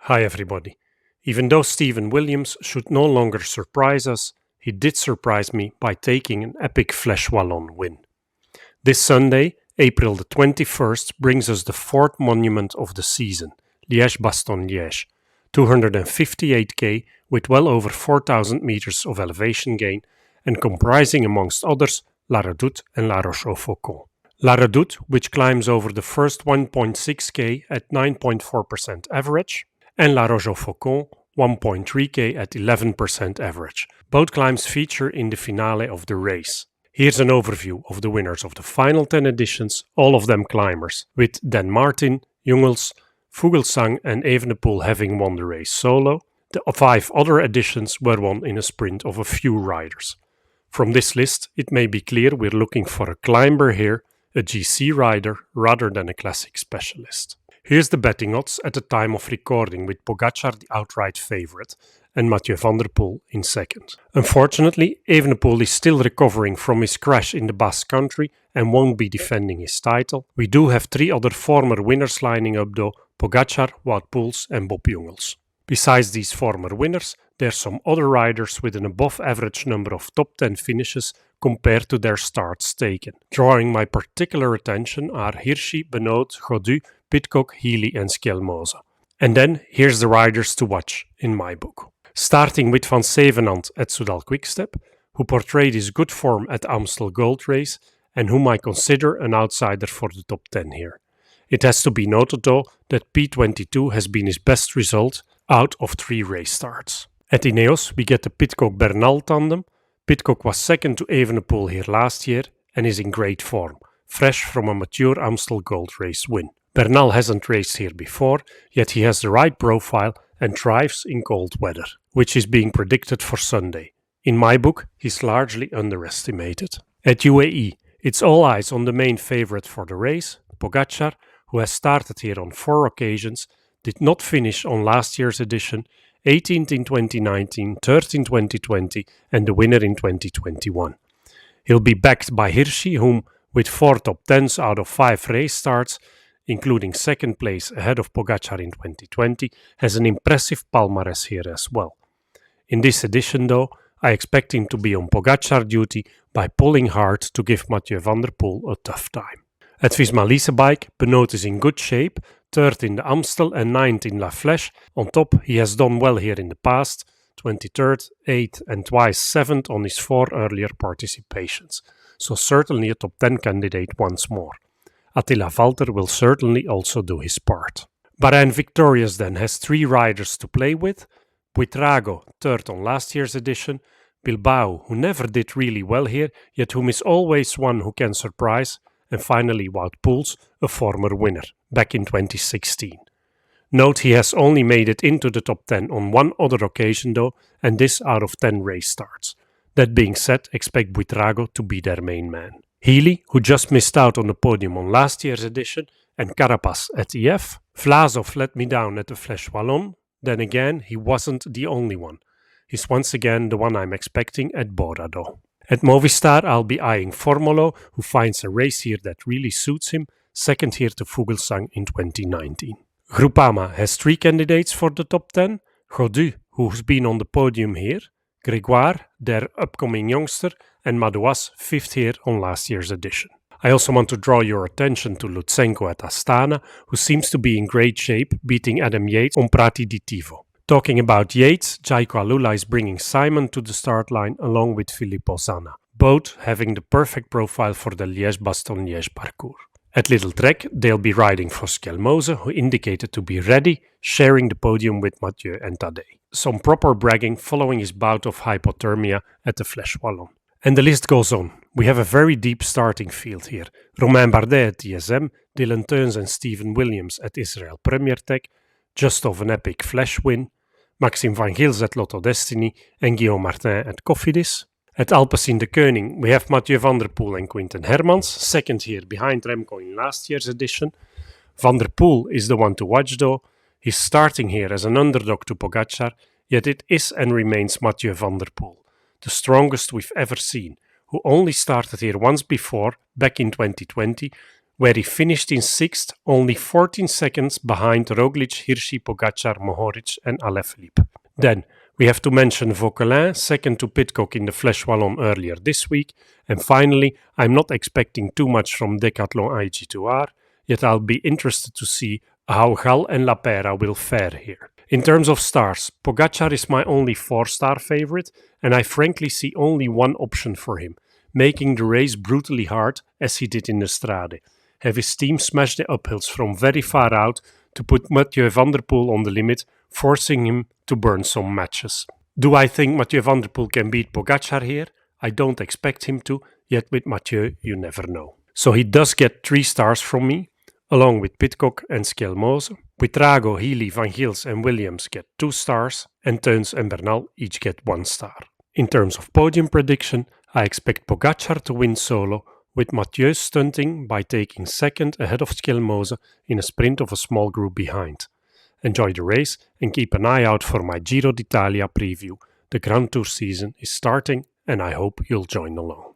Hi everybody. Even though Steven Williams should no longer surprise us, he did surprise me by taking an epic Flèche Wallonne win. This Sunday, April the 21st, brings us the fourth monument of the season, Liège Bastogne Liège, 258k with well over 4,000 meters of elevation gain and comprising amongst others La Redoute and La Roche-au-Faucon. La Redoute, which climbs over the first 1.6k at 9.4% average, and La Roche-au-Faucon 1.3k at 11% average. Both climbs feature in the finale of the race. Here's an overview of the winners of the final 10 editions, all of them climbers, with Dan Martin, Jungels, Vogelsang and Evenepoel having won the race solo. The 5 other editions were won in a sprint of a few riders. From this list, it may be clear we're looking for a climber here, a GC rider rather than a classic specialist. Here's the betting odds at the time of recording, with Pogačar the outright favourite and Mathieu van der Poel in second. Unfortunately, Evenepoel is still recovering from his crash in the Basque Country and won't be defending his title. We do have 3 other former winners lining up though: Pogačar, Wout Poels and Bob Jungels. Besides these former winners, there are some other riders with an above average number of top 10 finishes compared to their starts taken. Drawing my particular attention are Hirschi, Benoot, Gaudu, Pidcock, Healy and Skelmose. And then here's the riders to watch in my book. Starting with Van Zevenand at Soudal Quickstep, who portrayed his good form at Amstel Gold Race and whom I consider an outsider for the top 10 here. It has to be noted though that P22 has been his best result out of 3 race starts. At Ineos we get the Pidcock-Bernal tandem. Pidcock was second to Evenepoel here last year and is in great form, fresh from a mature Amstel Gold Race win. Bernal hasn't raced here before, yet he has the right profile and thrives in cold weather, which is being predicted for Sunday. In my book, he's largely underestimated. At UAE, it's all eyes on the main favourite for the race, Pogačar, who has started here on 4 occasions, did not finish on last year's edition, 18th in 2019, 3rd in 2020 and the winner in 2021. He'll be backed by Hirschi, whom, with 4 top 10s out of 5 race starts, including second place ahead of Pogačar in 2020, has an impressive palmarès here as well. In this edition though, I expect him to be on Pogačar duty by pulling hard to give Mathieu van der Poel a tough time. At Visma Leasebike, Benoot is in good shape, 3rd in the Amstel and 9th in La Flèche. On top, he has done well here in the past, 23rd, 8th and twice 7th on his 4 earlier participations, so certainly a top 10 candidate once more. Attila Valter will certainly also do his part. Bahrain Victorious then has 3 riders to play with: Buitrago, 3rd on last year's edition, Bilbao, who never did really well here, yet whom is always one who can surprise, and finally Wout Poels, a former winner, back in 2016. Note he has only made it into the top 10 on 1 other occasion though, and this out of 10 race starts. That being said, expect Buitrago to be their main man. Healy, who just missed out on the podium on last year's edition, and Carapaz at EF. Vlasov let me down at the Flèche Wallonne. Then again, he wasn't the only one. He's once again the one I'm expecting at Bora though. At Movistar, I'll be eyeing Formolo, who finds a race here that really suits him, second here to Vogelsang in 2019. Groupama has 3 candidates for the top 10. Gaudu, who's been on the podium here, Grégoire, their upcoming youngster, and Madouas, 5th here on last year's edition. I also want to draw your attention to Lutsenko at Astana, who seems to be in great shape, beating Adam Yates on Prati di Tivo. Talking about Yates, Jaiko Alula is bringing Simon to the start line along with Filippo Zanna, both having the perfect profile for the Liège Bastogne Liège parcours. At Little Trek, they'll be riding for Skelmose, who indicated to be ready, sharing the podium with Mathieu and Tadej. Some proper bragging following his bout of hypothermia at the Flèche Wallonne. And the list goes on. We have a very deep starting field here. Romain Bardet at DSM, Dylan Teuns and Steven Williams at Israel Premier Tech, just of an epic Flèche win, Maxime van Gils at Lotto Destiny and Guillaume Martin at Cofidis. At Alpecin de Koning we have Mathieu van der Poel and Quinten Hermans, second here behind Remco in last year's edition. Van der Poel is the one to watch though. He's starting here as an underdog to Pogačar, yet it is and remains Mathieu van der Poel, the strongest we've ever seen, who only started here once before, back in 2020, where he finished in 6th, only 14 seconds behind Roglic, Hirschi, Pogačar, Mohoric and Alaphilippe. Then we have to mention Vauquelin, second to Pidcock in the Flèche Wallonne earlier this week. And finally, I'm not expecting too much from Decathlon IG2R, yet I'll be interested to see how Gal and La Pera will fare here. In terms of stars, Pogačar is my only 4-star favorite, and I frankly see only one option for him, making the race brutally hard as he did in the Strade. Have his team smash the uphills from very far out to put Mathieu van der Poel on the limit, forcing him to burn some matches. Do I think Mathieu van der Poel can beat Pogačar here? I don't expect him to, yet with Mathieu you never know. So he does get 3 stars from me, along with Pidcock and Skelmose. Buitrago, Healy, Van Gils and Williams get 2 stars, and Teuns and Bernal each get 1 star. In terms of podium prediction, I expect Pogačar to win solo, with Mathieu stunting by taking 2nd ahead of Skelmose in a sprint of a small group behind. Enjoy the race and keep an eye out for my Giro d'Italia preview. The Grand Tour season is starting and I hope you'll join along.